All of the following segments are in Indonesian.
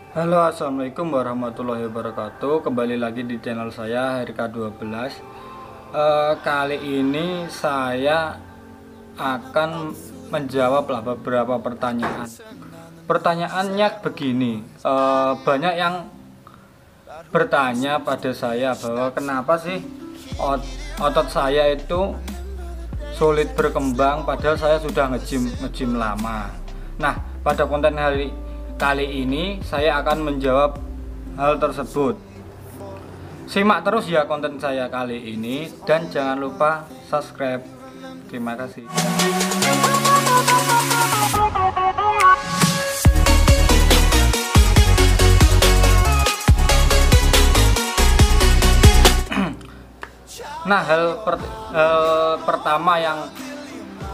Halo, assalamualaikum warahmatullahi wabarakatuh. Kembali lagi di channel saya HRK12. Kali ini saya akan menjawab beberapa pertanyaan. Pertanyaannya begini, banyak yang bertanya pada saya bahwa kenapa sih otot saya itu sulit berkembang padahal saya sudah nge-gym lama. Nah, pada konten kali ini saya akan menjawab hal tersebut. Simak terus ya konten saya kali ini dan jangan lupa subscribe. Terima kasih. Nah, hal pertama yang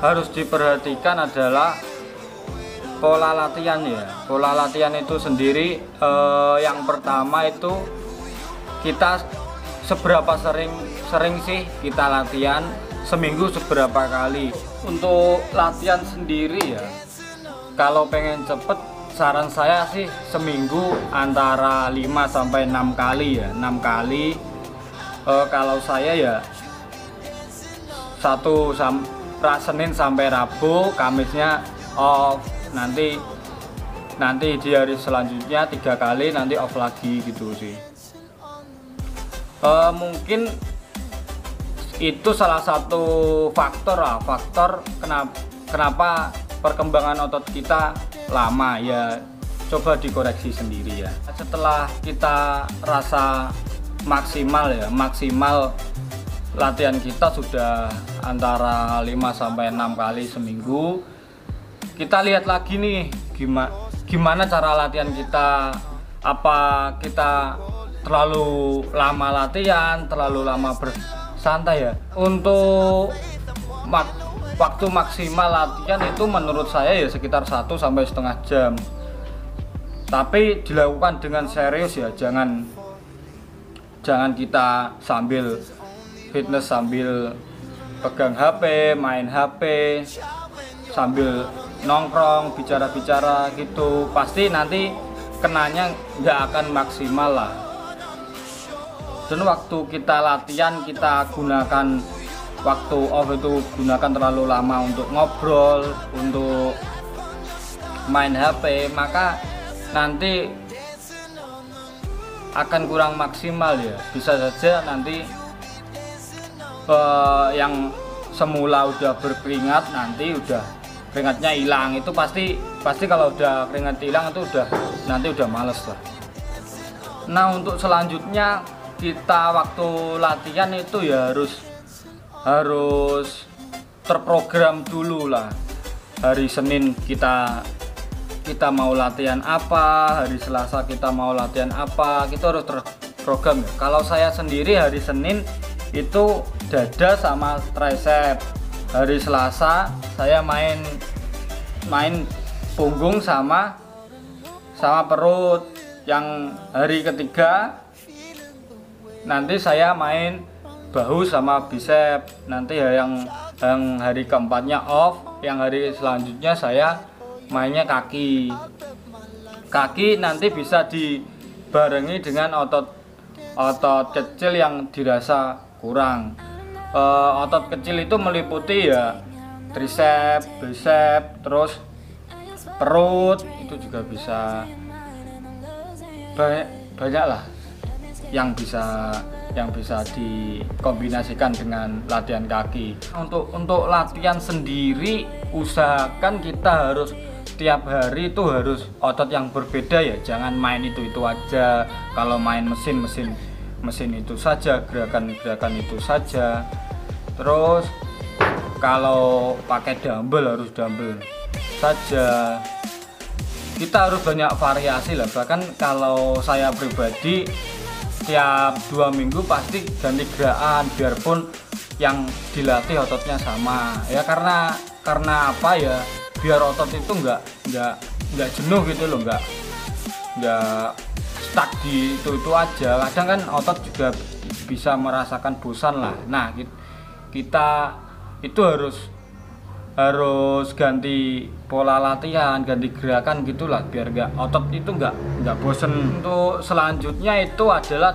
harus diperhatikan adalah pola latihan ya. Pola latihan itu sendiri yang pertama itu kita seberapa sering sih kita latihan, seminggu seberapa kali. Untuk latihan sendiri ya, kalau pengen cepet saran saya sih seminggu antara 5 sampai 6 kali ya. 6 kali. Kalau saya ya Senin sampai Rabu, Kamisnya off. Nanti di hari selanjutnya 3 kali, nanti off lagi gitu sih. Mungkin itu salah satu faktor kenapa perkembangan otot kita lama ya. Coba dikoreksi sendiri ya. Setelah kita rasa maksimal latihan kita sudah antara 5 sampai 6 kali seminggu, kita lihat lagi nih gimana cara latihan kita. Apa kita terlalu lama latihan, terlalu lama bersantai ya. Untuk waktu maksimal latihan itu menurut saya ya sekitar 1 sampai setengah jam, tapi dilakukan dengan serius ya. Jangan kita sambil fitness sambil pegang HP, main HP, sambil nongkrong, bicara-bicara gitu, pasti nanti kenanya nggak akan maksimal lah. Dan waktu kita latihan, kita gunakan waktu off itu gunakan terlalu lama untuk ngobrol, untuk main HP, maka nanti akan kurang maksimal ya. Bisa saja nanti yang semula udah berkeringat nanti udah keringatnya hilang. Itu pasti kalau udah keringat hilang itu nanti udah males lah. Nah, untuk selanjutnya kita waktu latihan itu ya harus terprogram dulu lah. Hari Senin kita mau latihan apa, hari Selasa kita mau latihan apa, kita harus terprogram ya. Kalau saya sendiri hari Senin itu dada sama tricep. Hari Selasa saya main punggung sama perut. Yang hari ketiga nanti saya main bahu sama bicep. Nanti yang hari keempatnya off. Yang hari selanjutnya saya mainnya kaki nanti bisa dibarengi dengan otot kecil yang dirasa kurang. Otot kecil itu meliputi ya tricep, bicep, terus perut, itu juga bisa. Banyak lah yang bisa dikombinasikan dengan latihan kaki. Untuk latihan sendiri usahakan kita harus tiap hari itu harus otot yang berbeda ya. Jangan main itu aja. Kalau main mesin itu saja, gerakan itu saja. Terus kalau pakai dumbbell harus dumbbell saja. Kita harus banyak variasi lah. Bahkan kalau saya pribadi tiap 2 minggu pasti ganti gerakan biarpun yang dilatih ototnya sama ya. Karena apa ya, biar otot itu nggak jenuh gitu loh, nggak stuck di itu aja. Kadang kan otot juga bisa merasakan bosan lah. Nah, kita itu harus harus ganti pola latihan, ganti gerakan gitulah, biar otot itu nggak bosen. Untuk selanjutnya itu adalah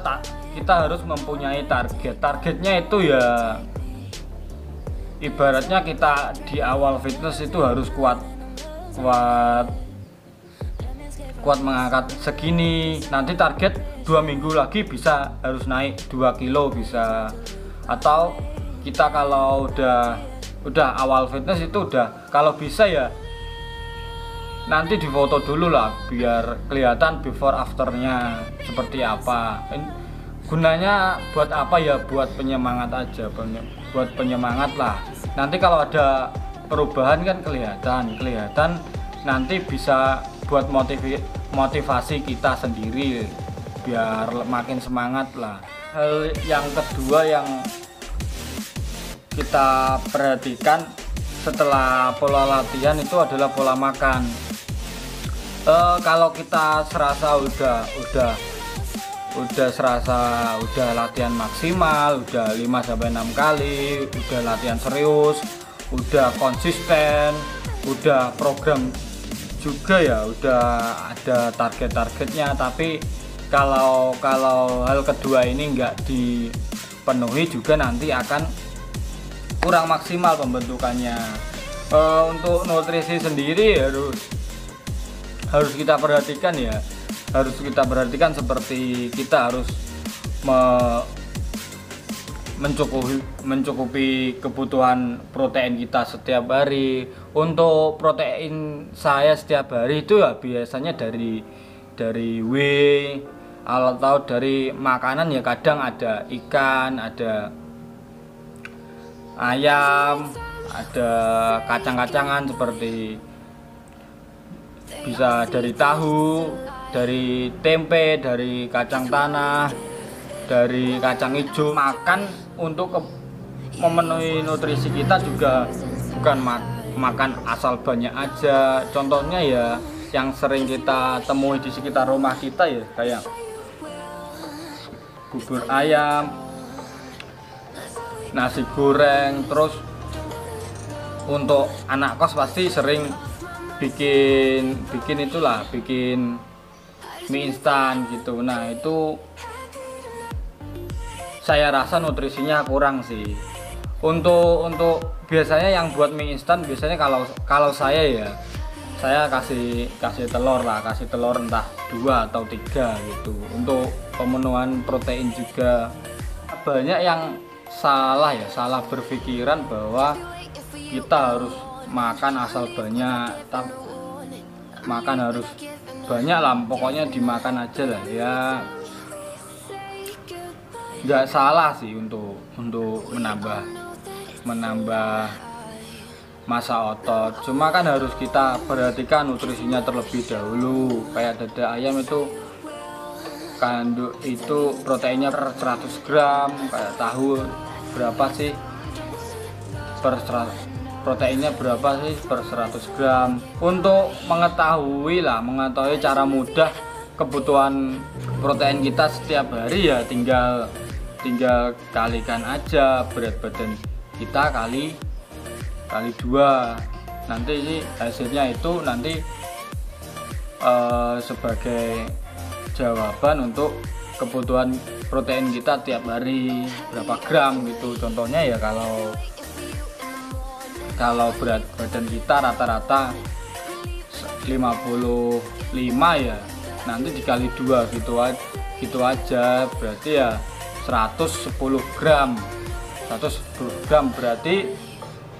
kita harus mempunyai targetnya itu ya, ibaratnya kita di awal fitness itu harus kuat mengangkat segini, nanti target 2 minggu lagi bisa harus naik 2 kilo bisa. Atau kita kalau udah awal fitness itu udah, kalau bisa ya nanti difoto dulu lah biar kelihatan before afternya seperti apa. Gunanya buat apa ya, buat penyemangat aja, buat penyemangat lah. Nanti kalau ada perubahan kan kelihatan nanti bisa buat motivasi kita sendiri biar makin semangat lah. Hal yang kedua yang kita perhatikan setelah pola latihan itu adalah pola makan. Kalau kita serasa udah latihan maksimal, udah 5-6 kali, udah latihan serius, udah konsisten, udah program juga ya, udah ada targetnya, tapi kalau hal kedua ini nggak dipenuhi juga nanti akan kurang maksimal pembentukannya. Untuk nutrisi sendiri harus kita perhatikan ya, seperti kita harus mencukupi kebutuhan protein kita setiap hari. Untuk protein saya setiap hari itu ya biasanya dari whey atau dari makanan ya, kadang ada ikan, ada ayam, ada kacang-kacangan seperti bisa dari tahu, dari tempe, dari kacang tanah, dari kacang hijau. Makan untuk memenuhi nutrisi kita juga bukan makan asal banyak aja. Contohnya ya yang sering kita temui di sekitar rumah kita ya, kayak bubur ayam, nasi goreng. Terus untuk anak kos pasti sering bikin mie instan gitu. Nah itu saya rasa nutrisinya kurang sih. Untuk biasanya yang buat mie instan biasanya kalau saya ya, saya kasih telur entah 2 atau 3 gitu. Untuk pemenuhan protein juga banyak yang salah berpikiran bahwa kita harus makan asal banyak, makan harus banyak lah, pokoknya dimakan aja lah ya. Nggak salah sih untuk menambah massa otot, cuma kan harus kita perhatikan nutrisinya terlebih dahulu. Kayak dada ayam itu proteinnya per 100 gram, kayak tahu berapa sih proteinnya berapa sih per 100 gram. Untuk mengetahui cara mudah kebutuhan protein kita setiap hari ya tinggal kalikan aja berat badan kita kali 2. Nanti sih hasilnya itu nanti sebagai jawaban untuk kebutuhan protein kita tiap hari berapa gram gitu. Contohnya ya kalau berat badan kita rata-rata 55 ya, nanti dikali 2 gitu aja, berarti ya 110 gram berarti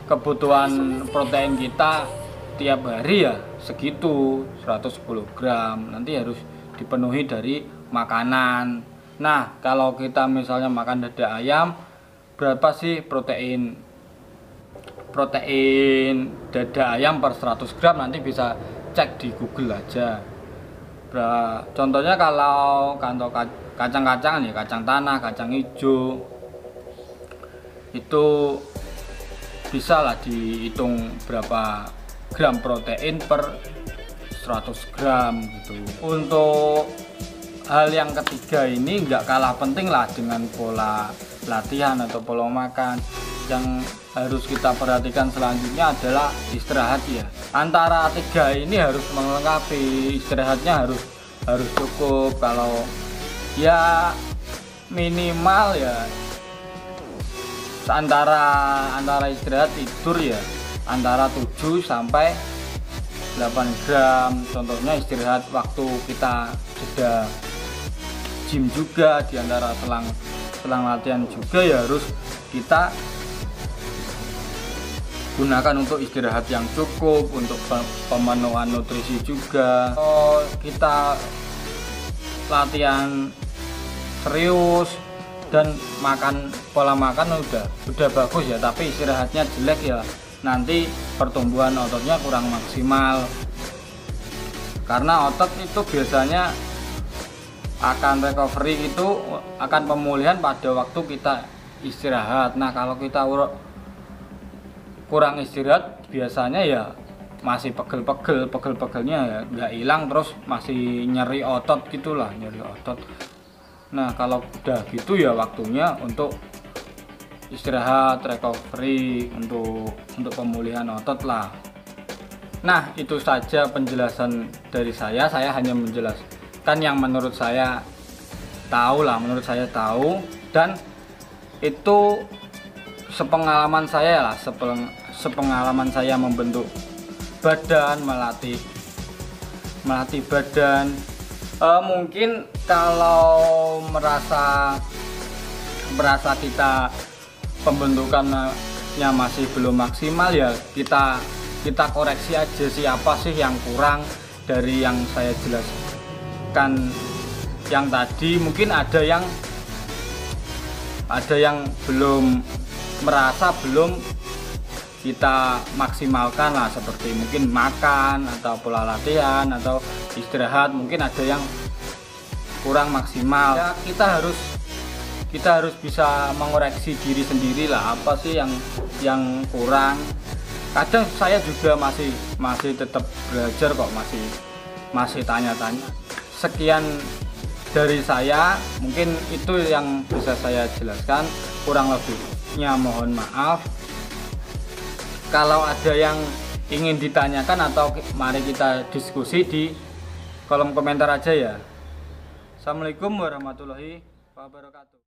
kebutuhan protein kita tiap hari ya segitu 110 gram. Nanti harus dipenuhi dari makanan. Nah kalau kita misalnya makan dada ayam, berapa sih protein dada ayam per 100 gram? Nanti bisa cek di Google aja. Contohnya kalau kacang-kacangan ya, kacang tanah, kacang hijau, itu bisa lah dihitung berapa gram protein per 100 gram gitu. Untuk hal yang ketiga ini nggak kalah penting lah dengan pola latihan atau pola makan. Yang harus kita perhatikan selanjutnya adalah istirahat ya. Antara tiga ini harus melengkapi, istirahatnya harus cukup. Kalau ya minimal ya antara istirahat tidur ya antara 7 sampai 8 jam. Contohnya istirahat waktu kita jeda gym juga, di antara selang latihan juga ya harus kita gunakan untuk istirahat yang cukup, untuk pemenuhan nutrisi juga. Kalau kita latihan serius dan pola makan udah bagus ya, tapi istirahatnya jelek ya, nanti pertumbuhan ototnya kurang maksimal. Karena otot itu biasanya akan recovery, itu akan pemulihan pada waktu kita istirahat. Nah kalau kita kurang istirahat biasanya ya masih pegel-pegelnya ya nggak hilang, terus masih nyeri otot gitulah, nyeri otot. Nah kalau udah gitu ya waktunya untuk istirahat, recovery, untuk pemulihan otot lah. Nah itu saja penjelasan dari saya hanya menjelaskan yang menurut saya tahu dan itu sepengalaman saya membentuk badan, melatih badan. Mungkin kalau merasa kita pembentukannya masih belum maksimal ya kita koreksi aja siapa sih yang kurang dari yang saya jelaskan yang tadi. Mungkin ada yang belum kita maksimalkan lah, seperti mungkin makan atau pola latihan atau istirahat, mungkin ada yang kurang maksimal ya. Kita harus bisa mengoreksi diri sendiri lah, apa sih yang kurang. Kadang saya juga masih tetap belajar kok, masih tanya-tanya. Sekian dari saya, mungkin itu yang bisa saya jelaskan, kurang lebihnya mohon maaf. Kalau ada yang ingin ditanyakan atau mari kita diskusi di kolom komentar aja ya. Assalamualaikum warahmatullahi wabarakatuh.